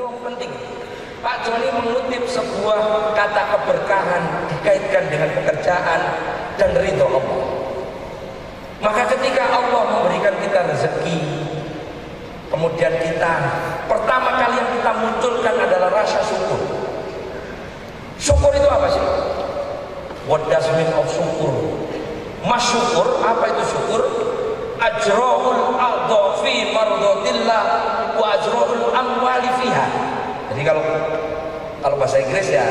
wong penting. Pak Joni mengutip sebuah kata keberkahan dikaitkan dengan pekerjaan dan ridho Allah. Maka ketika Allah memberikan kita rezeki, kemudian kita pertama kali yang kita munculkan adalah rasa syukur. Syukur itu apa sih? What does mean of syukur? Mas syukur, apa itu syukur? Ajra'ul a'dha fi mardatillah wa ajra'ul amwali fiha. Jadi kalau bahasa Inggris ya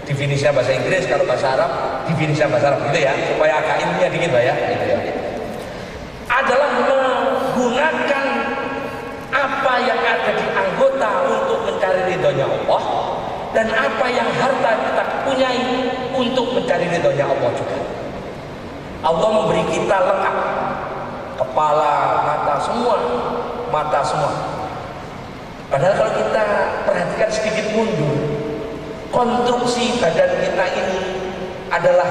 definisinya bahasa Inggris, kalau bahasa Arab definisinya bahasa Arab gitu ya, supaya agak ilmiah dikit Pak ya, gitu ya. Adalah menggunakan apa yang ada di anggota untuk mencari ridhonya Allah, dan apa yang harta kita punyai untuk mencari ridhonya Allah juga. Allah memberi kita lengkap, kepala, mata semua. Padahal kalau kita perhatikan sedikit mundur, konstruksi badan kita ini adalah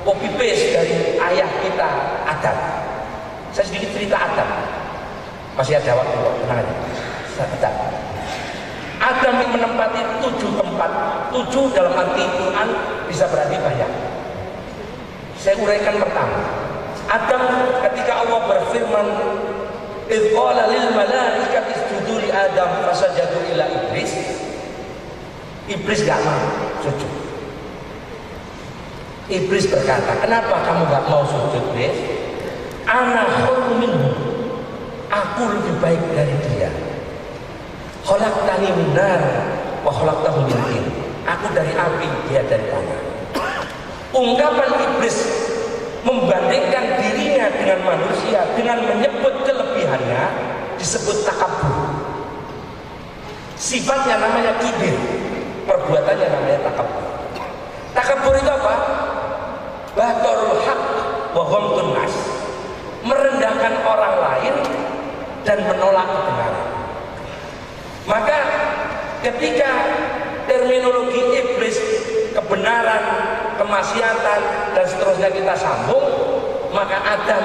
copy paste dari ayah kita Adam. Saya sedikit cerita Adam, masih ada waktu, tenang aja. Adam yang menempati 7 tempat. 7 dalam arti Quran bisa berarti banyak. Saya uraikan pertama. Adam ketika Allah berfirman, "Idz qala lil malaikati isjudu li Adam fasajadu illa iblis." Iblis gak mau sujud. Iblis berkata, "Kenapa kamu gak mau sujud, Iblis? Ana khairum minhu. Aku lebih baik dari dia. Khalaqtani min nar wa khalaqtahu min tin." Aku dari api, dia dari tanah. Ungkapan iblis membandingkan dirinya dengan manusia dengan menyebut kelebihannya disebut takabur. Sifatnya namanya kibir, perbuatannya namanya takabur. Takabur itu apa? Batorul haq wa ghamtun nas, merendahkan orang lain dan menolak kebenaran. Maka ketika terminologi iblis, kebenaran, kemaksiatan dan seterusnya kita sambung, maka Adam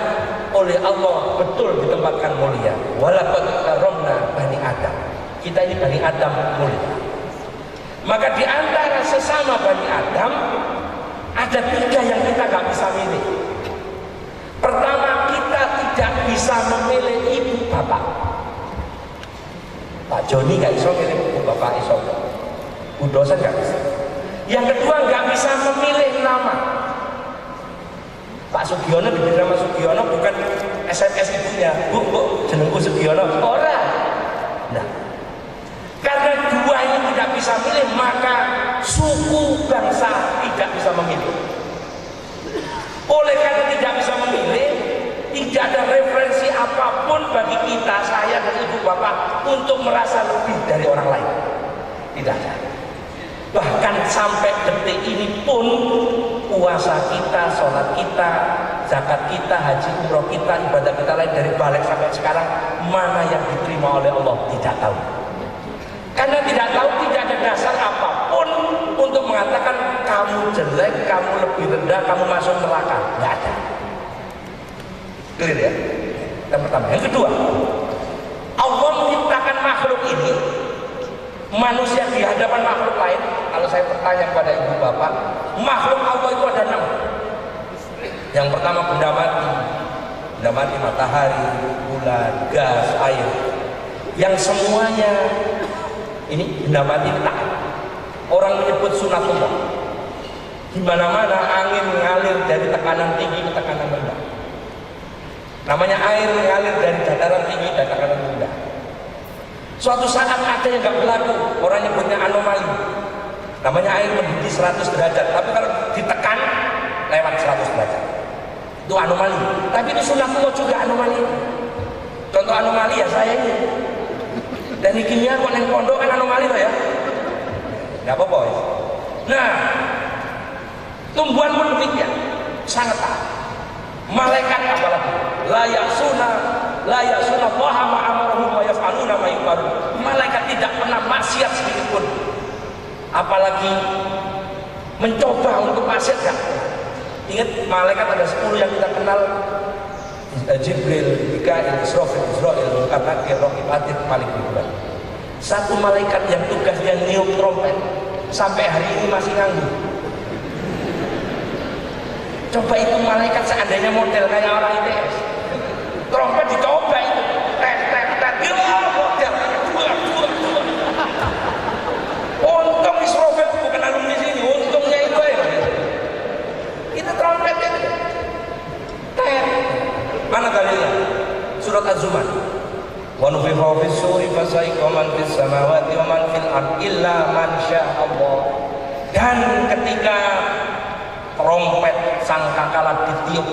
oleh Allah betul ditempatkan mulia. Walaqad karramna bani Adam. Kita ini bani Adam mulia. Maka di antara sesama bani Adam ada 3 yang kita gak bisa milih. Pertama, kita tidak bisa memilih ibu bapak. Pak Joni gak bisa milih ibu bapak, iso. Bu dosen gak bisa. Yang kedua, nggak bisa memilih nama. Pak Sugiono diberi nama Sugiono bukan SMS ibunya, Bu jenengku Sugiono, orang. Nah, karena 2 ini tidak bisa milih, maka suku bangsa tidak bisa memilih. Oleh karena tidak bisa memilih, tidak ada referensi apapun bagi kita, saya dan ibu bapak, untuk merasa lebih dari orang lain. Tidak ada. Bahkan sampai detik ini pun puasa kita, sholat kita, zakat kita, haji umroh kita, ibadah kita lain dari balik sampai sekarang, mana yang diterima oleh Allah tidak tahu. Karena tidak tahu, tidak ada dasar apapun untuk mengatakan kamu jelek, kamu lebih rendah, kamu masuk neraka. Tidak ada. Clear ya? Yang pertama. Yang kedua, Allah menciptakan makhluk ini, manusia di hadapan makhluk lain. Kalau saya bertanya kepada ibu bapak, makhluk Allah itu ada 6. Yang pertama benda mati. Benda mati matahari, bulan, gas, air. Yang semuanya ini benda mati taat. Orang menyebut sunatullah. Di mana-mana angin mengalir dari tekanan tinggi ke tekanan rendah. Namanya air mengalir dari dataran tinggi dan tekanan rendah. Suatu saat ada yang nggak berlaku, orang nyebutnya anomali. Namanya air mendidih 100 derajat, tapi kalau ditekan lewat 100 derajat. Itu anomali. Tapi itu sunatullah juga anomali. Contoh anomali ya saya ini. Dan kimia kok neng pondok kan anomali loh ya. Nggak apa-apa ya. Nah, tumbuhan pun demikian, sangat taat. Malaikat apalagi, la ya'suna Allah ma amarahum wa yaf'aluna ma yu'marun. Malaikat tidak pernah maksiat sedikit pun. Apalagi mencoba untuk maksiat kan. Ingat malaikat ada 10 yang kita kenal, Jibril, Mikail, Israfil, Israil, Munkar, Nakir, Raqib, Atid, Malik, Ibrahim. Satu malaikat yang tugasnya niup trompet sampai hari ini masih nganggur. Coba itu malaikat seandainya model kayak orang ITS, trompet dicoba itu, tet model, dua. Untung Israfil bukan alumni sini, untungnya itu ya. Itu trompet itu. Tet. Mana dalilnya? Surat Az-Zumar. Wa nufikha fis suri fasaiqa man fis samawati wa man fil ardi illa man Allah. Dan ketika trompet sangkakala ditiup,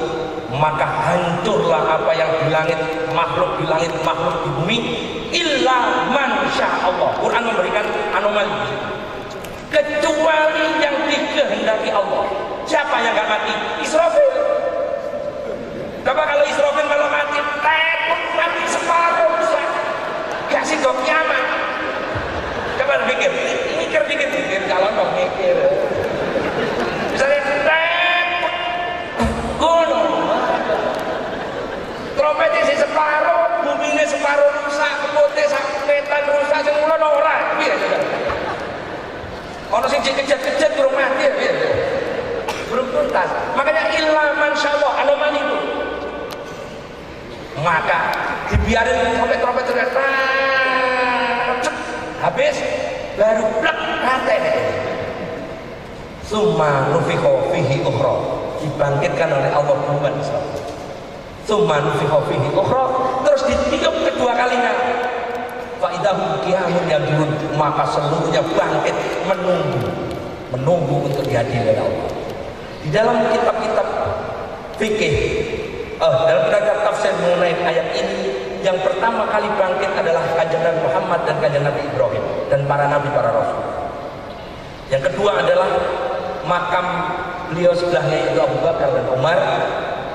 maka hancurlah apa yang di langit, makhluk di bumi, illa man Allah. Quran memberikan anomali, kecuali yang dikehendaki Allah. Siapa yang gak mati? Israfil. Coba kalau Israfil kalau mati, mati separuh, gak sih dok nyaman. Coba mikir kalau dok mikir. Misalnya gunung, trompet isi separuh, buminya separuh rusak, keputih sakitan rusak, semula ora, biasa. Orang sing kejat-kejat burung mati, biasa. Burung tuntas. Makanya illa mansyaallah anomali itu. Maka dibiarin trompet ternyata habis, baru plek mati. Summa nufikha fihi ukhra, dibangkitkan oleh Allah duluan. Summa nufikha fihi ukhra, terus ditiup kedua kalinya. Fa idahum qiyamun yanzurun, maka seluruhnya bangkit menunggu untuk diadili oleh Allah. Di dalam kitab-kitab fikih, dalam kitab tafsir mengenai ayat ini, yang pertama kali bangkit adalah kanjeng Nabi Muhammad dan kanjeng Nabi Ibrahim dan para nabi, para rasul. Yang kedua adalah makam beliau sebelahnya itu Abu Bakar dan Umar.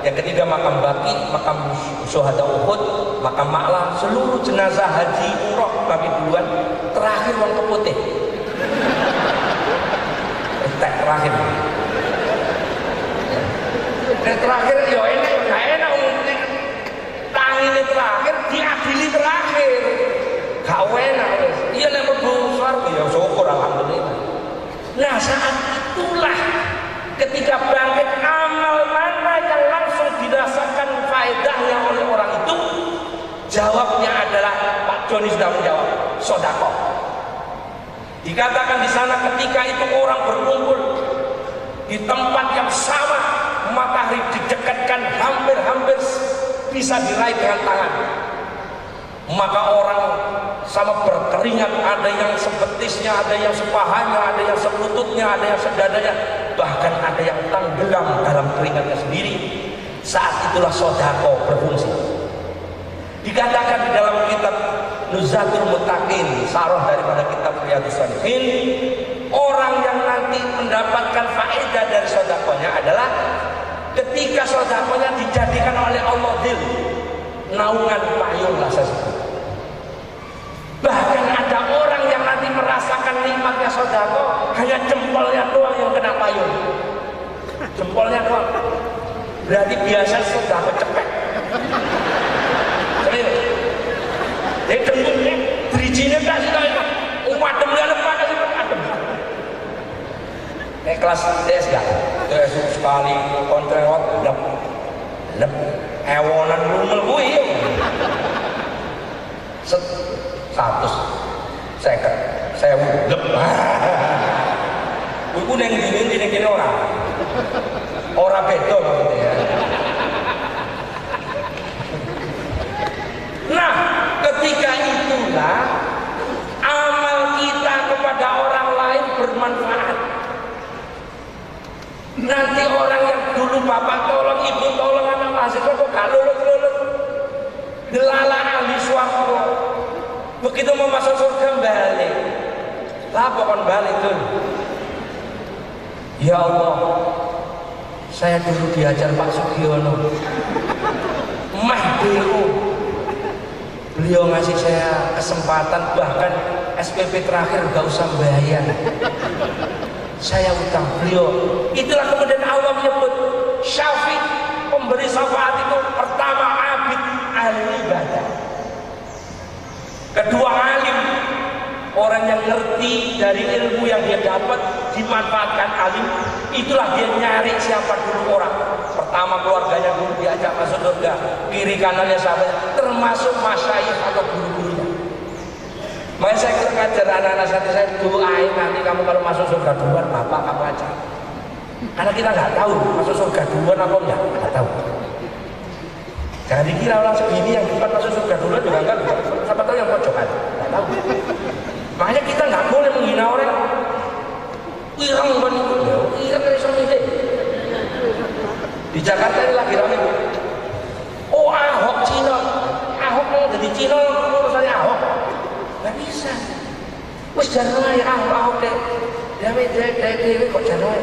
Yang ketiga makam Baqi, makam syuhada Uhud, makam Ma'la. Seluruh jenazah haji umroh bagi duluan, terakhir wong keputih. Terakhir ya enak, gak enak umumnya. Tangine terakhir, diadili terakhir, gak enak. Iya nek mlebu swarga ya syukur alhamdulillah. Nah saat itulah ketika bangkit, amal mana yang langsung dirasakan faedahnya oleh orang itu? Jawabnya adalah, Pak Joni sudah menjawab, sedekah. Dikatakan di sana ketika itu orang berkumpul di tempat yang sama, matahari didekatkan hampir bisa diraih dengan tangan. Maka orang sama berkeringat, ada yang sebetisnya, ada yang sepahanya, ada yang selututnya, ada yang sedadanya, bahkan ada yang tenggelam dalam keringatnya sendiri. Saat itulah sedekah berfungsi. Dikatakan di dalam kitab Nuzatul Muttaqin, sarah daripada kitab Riyadhus Shalihin, orang yang nanti mendapatkan faedah dari sedekahnya adalah ketika sedekahnya dijadikan oleh Allah naungan payung lah sesuatu. Bahkan ada orang yang nanti merasakan nikmatnya sedekah, hanya jempolnya doang yang kena payung, jempolnya doang. Berarti biasa sedekah cepet. Jadi dengkulnya, dirijinya kasih tau itu, umadem dia lepas kasih umadem. Kayak kelas DS gak? Terus sekali kontrewat, lep, ewonan lumel gue. 100 seket, 1000 lep. Gue neng gini orang beda maksudnya ya. Nah, ketika itulah amal kita kepada orang lain bermanfaat. Nanti orang yang dulu bapak tolong, ibu tolong, anak mahasiswa kok gak lulus, delala ahli swarga, begitu mau masuk surga balik, apa kon balik tuh? Ya Allah, saya dulu diajar Pak Sugiono, beliau ngasih saya kesempatan, bahkan SPP terakhir gak usah bayar, saya utang beliau. Itulah kemudian Allah menyebut syafi', pemberi syafaat itu pertama abid, ahli ibadah, kedua alim, orang yang ngerti dari ilmu yang dia dapat dimanfaatkan alim, itulah dia nyari siapa dulu orang pertama keluarganya dulu diajak masuk surga, kiri kanannya sahabatnya, termasuk masyayikh atau guru-gurunya. Makanya saya ngajar anak-anak saya doain nanti kamu kalau masuk surga duluan bapak kamu aja, karena kita nggak tahu masuk surga duluan apa enggak, nggak tahu. Jangan dikira orang segini yang depan masuk surga duluan juga enggak, siapa tahu yang pojokan, nggak tahu. Makanya kita nggak boleh menghina orang. Irang banget, irang dari sana deh. Di Jakarta ini lagi ramai. Oh Ahok Cina, Ahok mau jadi Cina, urusannya Ahok. Nggak bisa. Wes jangan ya Ahok deh. Dewi kok jangan.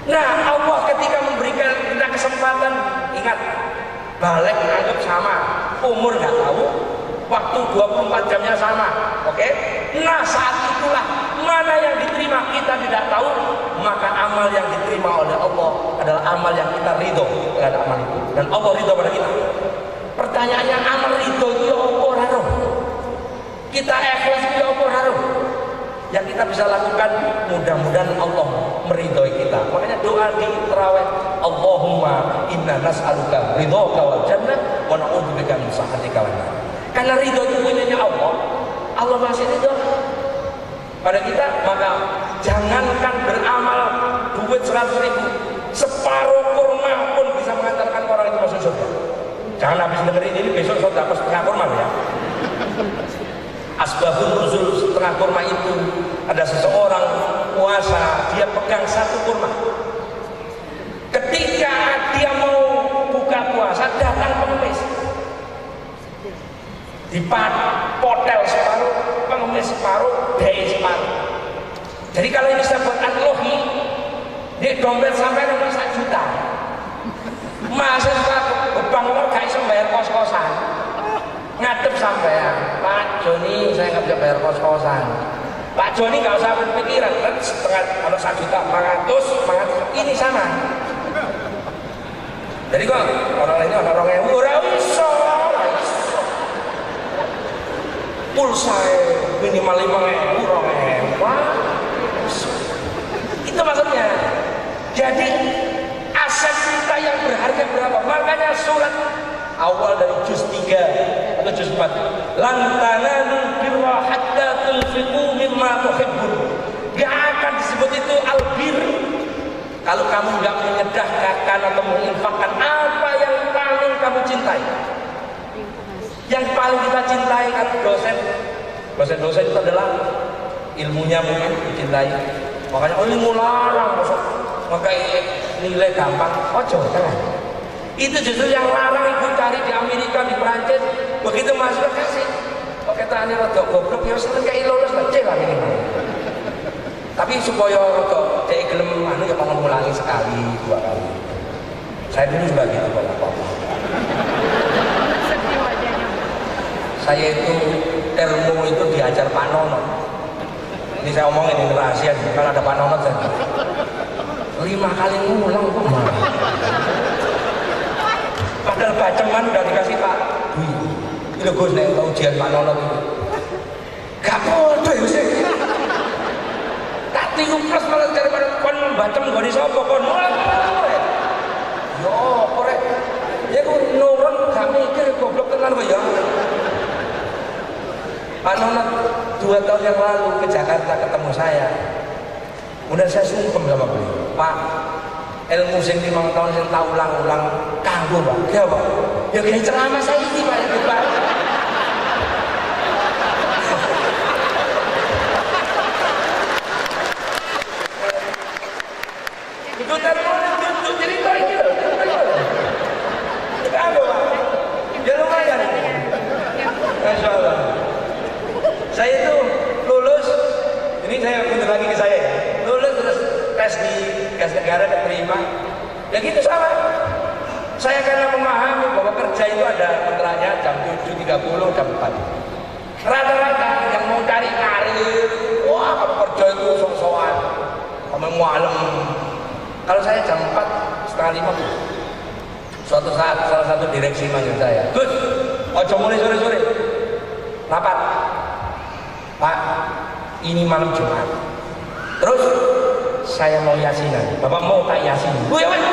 Nah Allah ketika memberikan kita kesempatan, ingat balik anggap sama, umur nggak tahu, waktu 24 jamnya sama, oke? Nah saat itulah mana yang diterima kita tidak tahu, maka amal yang diterima oleh Allah adalah amal yang kita ridho terhadap amal itu, dan Allah ridho pada kita. Pertanyaannya amal ridho itu apa haruh? Kita ikhlas itu apa haruh? Yang kita bisa lakukan mudah-mudahan Allah meridhoi kita. Makanya doa di tarawih, Allahumma inna nas'aluka ridhoka wal jannah wa na'udzubika min sakhatika wan nar. Karena ridho itu punyanya Allah, Allah masih ridho pada kita. Maka jangankan beramal duit 100.000, separuh kurma pun bisa mengantarkan orang itu masuk surga. Jangan habis dengerin ini besok saya dapat setengah kurma ya. Asbabun nuzul setengah kurma itu, ada seseorang puasa, dia pegang satu kurma. Ketika dia mau buka puasa, datang pengemis, dipotel separuh, pengemis separuh, dai separuh. Jadi kalau ini sahabat An-Lohi, di dompet sampai nomor 1 juta. Mahasiswa Gebang lo gak bisa bayar kos-kosan, ngadep sampean, Pak Joni saya nggak bisa bayar kos-kosan. Pak Joni nggak usah berpikiran, kan setengah kalau 1 juta 400 ini sama. Jadi kok orang lainnya orang yang murah iso, pulsa minimal 5.000 itu maksudnya. Jadi aset kita yang berharga berapa? Makanya surat awal dari juz 3 atau juz 4, lan tanalul birra hatta tunfiqu mimma tuhibbun. Gak akan disebut itu albir kalau kamu nggak menyedekahkan atau menginfakkan apa yang paling kamu cintai. Yang paling kita cintai kan dosen itu adalah ilmunya mungkin dicintai. Makanya ilmu larang, maka nilai gampang, ojo jangan. Itu justru yang larang ibu cari di Amerika, di Perancis. Begitu masuk kasih, pakai tanya rada goblok ya seneng kayak lulus lah cek lah minimal. Tapi supaya rada cek gelem anu ya mau ngulangi sekali 2 kali. Saya dulu juga gitu Bapak. Saya itu ilmu itu diajar Pak Nono. Ini saya omongin ini rahasia, kalau ada Pak Nono saya 5 kali ngulang kok mah. Padahal baceman udah dikasih Pak Dwi. Itu Gus nek ujian Pak Nono itu. Gak podo ya sih. Tak 3 plus malah daripada kon bacem gone sapa kon. Yo korek. Ya ku nurun gak mikir goblok tenan kok ya. Pak Nono 2 tahun yang lalu ke Jakarta ketemu saya. Kemudian saya sungkem sama beliau, Pak, ilmu sing 5 tahun sing tak ulang-ulang kanggo Pak. Ya Pak. Ya kayak ceramah saya ini Pak ya Pak. Itu terus cerita ini loh. Kanggo Pak. Ya lumayan. Masya Allah. Saya itu lulus, ini saya mundur lagi ke saya, lulus terus tes di gas negara diterima, ya gitu sama. Saya karena memahami bahwa kerja itu ada kontraknya jam 7.30, jam 4. Rata-rata yang mau cari karir, wah kamu kerja itu sok-sokan, kamu mualem. Kalau saya jam 4:30. Suatu saat salah satu direksi manggil saya, Gus, ojo mulai sore-sore, rapat. Pak, ini malam Jumat, terus saya mau yasinan, bapak mau tak yasin? Bu ya wes,